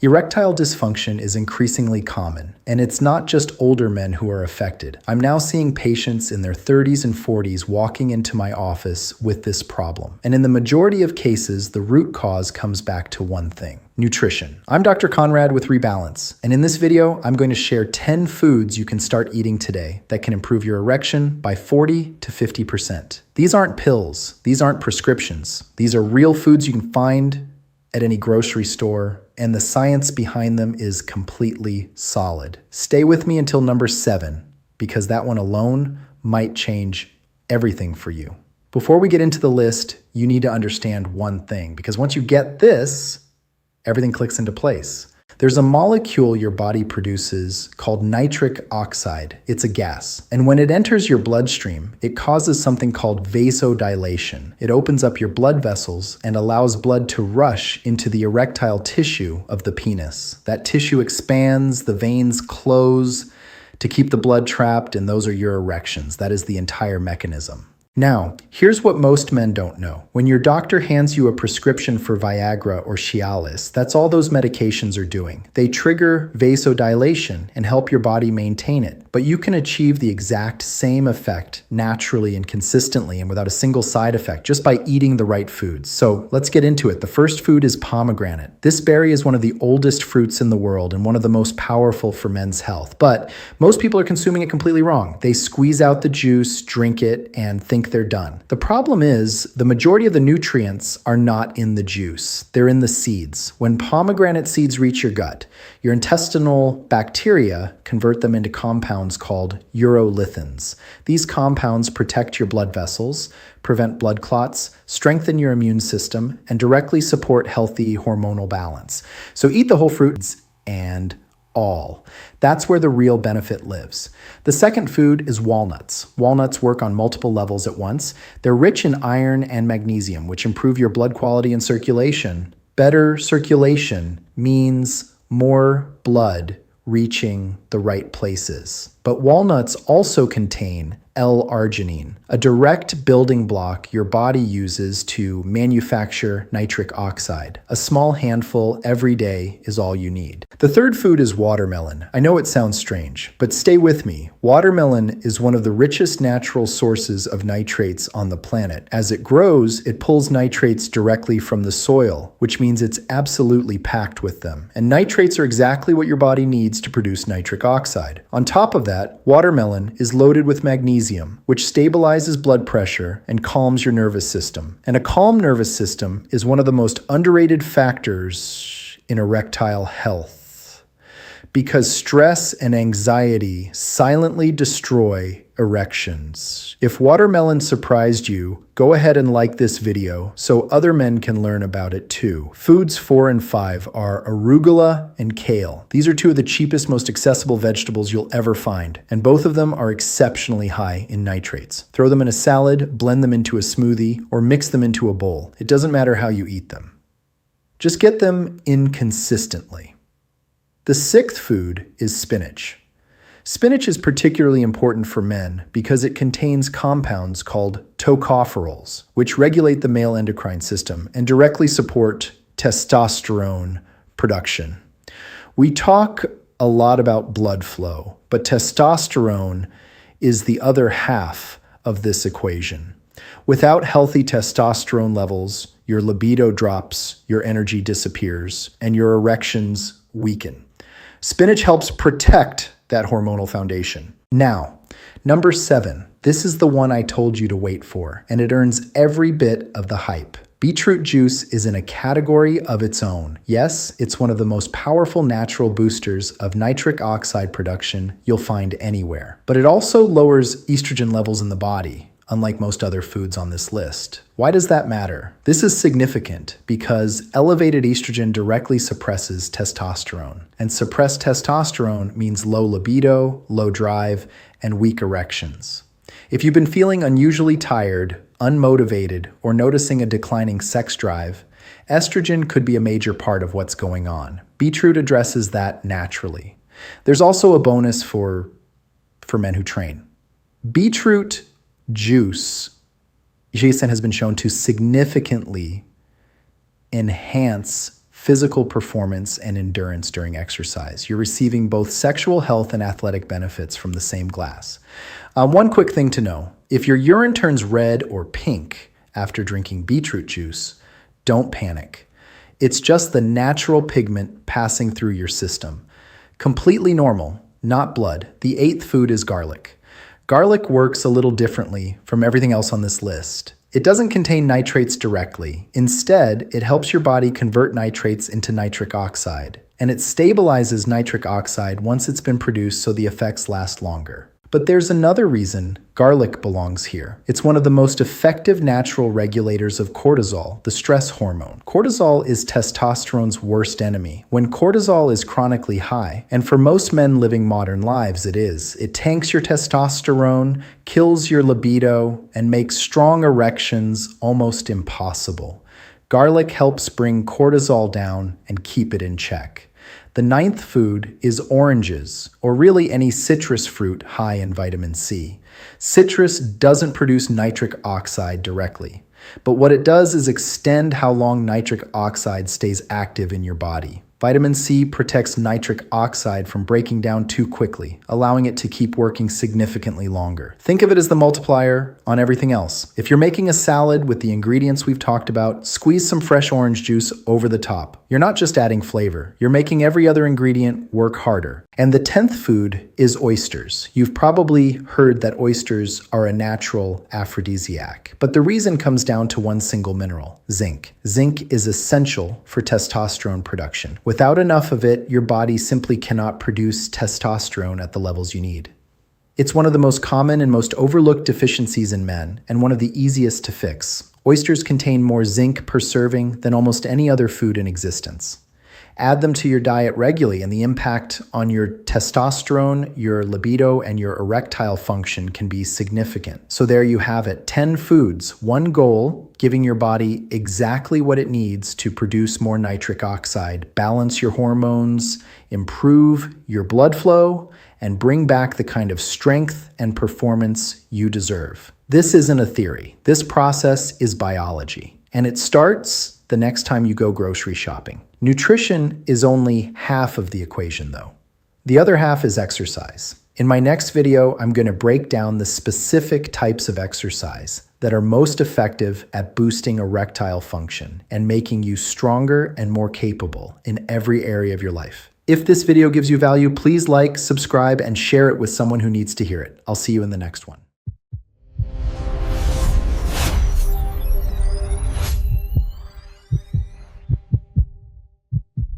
Erectile dysfunction is increasingly common, and it's not just older men who are affected. I'm now seeing patients in their 30s and 40s walking into my office with this problem. And in the majority of cases, the root cause comes back to one thing: nutrition. I'm Dr. Conrad with Rebalance, and in this video, I'm going to share 10 foods you can start eating today that can improve your erection by 40 to 50%. These aren't pills, these aren't prescriptions. These are real foods you can find at any grocery store, and the science behind them is completely solid. Stay with me until number 7, because that one alone might change everything for you. Before we get into the list, you need to understand one thing, because once you get this, everything clicks into place. There's a molecule your body produces called nitric oxide. It's a gas. And when it enters your bloodstream, it causes something called vasodilation. It opens up your blood vessels and allows blood to rush into the erectile tissue of the penis. That tissue expands, the veins close to keep the blood trapped, and those are your erections. That is the entire mechanism. Now, here's what most men don't know. When your doctor hands you a prescription for Viagra or Cialis, that's all those medications are doing. They trigger vasodilation and help your body maintain it. But you can achieve the exact same effect naturally and consistently and without a single side effect just by eating the right foods. So let's get into it. The first food is pomegranate. This berry is one of the oldest fruits in the world and one of the most powerful for men's health. But most people are consuming it completely wrong. They squeeze out the juice, drink it, and think they're done. The problem is the majority of the nutrients are not in the juice. They're in the seeds. When pomegranate seeds reach your gut, your intestinal bacteria convert them into compounds called urolithins. These compounds protect your blood vessels, prevent blood clots, strengthen your immune system, and directly support healthy hormonal balance. So eat the whole fruits and all. That's where the real benefit lives. The second food is walnuts. Walnuts work on multiple levels at once. They're rich in iron and magnesium, which improve your blood quality and circulation. Better circulation means more blood reaching the right places. But walnuts also contain L-arginine, a direct building block your body uses to manufacture nitric oxide. A small handful every day is all you need. The third food is watermelon. I know it sounds strange, but stay with me. Watermelon is one of the richest natural sources of nitrates on the planet. As it grows, it pulls nitrates directly from the soil, which means it's absolutely packed with them. And nitrates are exactly what your body needs to produce nitric oxide. On top of that, watermelon is loaded with magnesium, which stabilizes blood pressure and calms your nervous system. And a calm nervous system is one of the most underrated factors in erectile health, because stress and anxiety silently destroy erections. If watermelon surprised you, go ahead and like this video so other men can learn about it too. Foods 4 and 5 are arugula and kale. These are two of the cheapest, most accessible vegetables you'll ever find, and both of them are exceptionally high in nitrates. Throw them in a salad, blend them into a smoothie, or mix them into a bowl. It doesn't matter how you eat them. Just get them in consistently. The sixth food is spinach. Spinach is particularly important for men because it contains compounds called tocopherols, which regulate the male endocrine system and directly support testosterone production. We talk a lot about blood flow, but testosterone is the other half of this equation. Without healthy testosterone levels, your libido drops, your energy disappears, and your erections weaken. Spinach helps protect that hormonal foundation. Now, number 7. This is the one I told you to wait for, and it earns every bit of the hype. Beetroot juice is in a category of its own. Yes, it's one of the most powerful natural boosters of nitric oxide production you'll find anywhere. But it also lowers estrogen levels in the body, unlike most other foods on this list. Why does that matter? This is significant because elevated estrogen directly suppresses testosterone, and suppressed testosterone means low libido, low drive, and weak erections. If you've been feeling unusually tired, unmotivated, or noticing a declining sex drive, estrogen could be a major part of what's going on. Beetroot addresses that naturally. There's also a bonus for men who train. Beetroot juice, ginseng, has been shown to significantly enhance physical performance, and endurance during exercise. You're receiving both sexual health and athletic benefits from the same glass. One quick thing to know, if your urine turns red or pink after drinking beetroot juice, don't panic. It's just the natural pigment passing through your system. Completely normal, not blood. The eighth food is garlic. Garlic works a little differently from everything else on this list. It doesn't contain nitrates directly. Instead, it helps your body convert nitrates into nitric oxide, and it stabilizes nitric oxide once it's been produced so the effects last longer. But there's another reason garlic belongs here. It's one of the most effective natural regulators of cortisol, the stress hormone. Cortisol is testosterone's worst enemy. When cortisol is chronically high, and for most men living modern lives it is, it tanks your testosterone, kills your libido, and makes strong erections almost impossible. Garlic helps bring cortisol down and keep it in check. The ninth food is oranges, or really any citrus fruit high in vitamin C. Citrus doesn't produce nitric oxide directly, but what it does is extend how long nitric oxide stays active in your body. Vitamin C protects nitric oxide from breaking down too quickly, allowing it to keep working significantly longer. Think of it as the multiplier on everything else. If you're making a salad with the ingredients we've talked about, squeeze some fresh orange juice over the top. You're not just adding flavor, you're making every other ingredient work harder. And the 10th food is oysters. You've probably heard that oysters are a natural aphrodisiac, but the reason comes down to one single mineral, zinc. Zinc is essential for testosterone production. Without enough of it, your body simply cannot produce testosterone at the levels you need. It's one of the most common and most overlooked deficiencies in men, and one of the easiest to fix. Oysters contain more zinc per serving than almost any other food in existence. Add them to your diet regularly, and the impact on your testosterone, your libido, and your erectile function can be significant. So there you have it, 10 foods, one goal, giving your body exactly what it needs to produce more nitric oxide, balance your hormones, improve your blood flow, and bring back the kind of strength and performance you deserve. This isn't a theory. This process is biology, and it starts the next time you go grocery shopping. Nutrition is only half of the equation, though. The other half is exercise. In my next video, I'm going to break down the specific types of exercise that are most effective at boosting erectile function and making you stronger and more capable in every area of your life. If this video gives you value, please like, subscribe, and share it with someone who needs to hear it. I'll see you in the next one.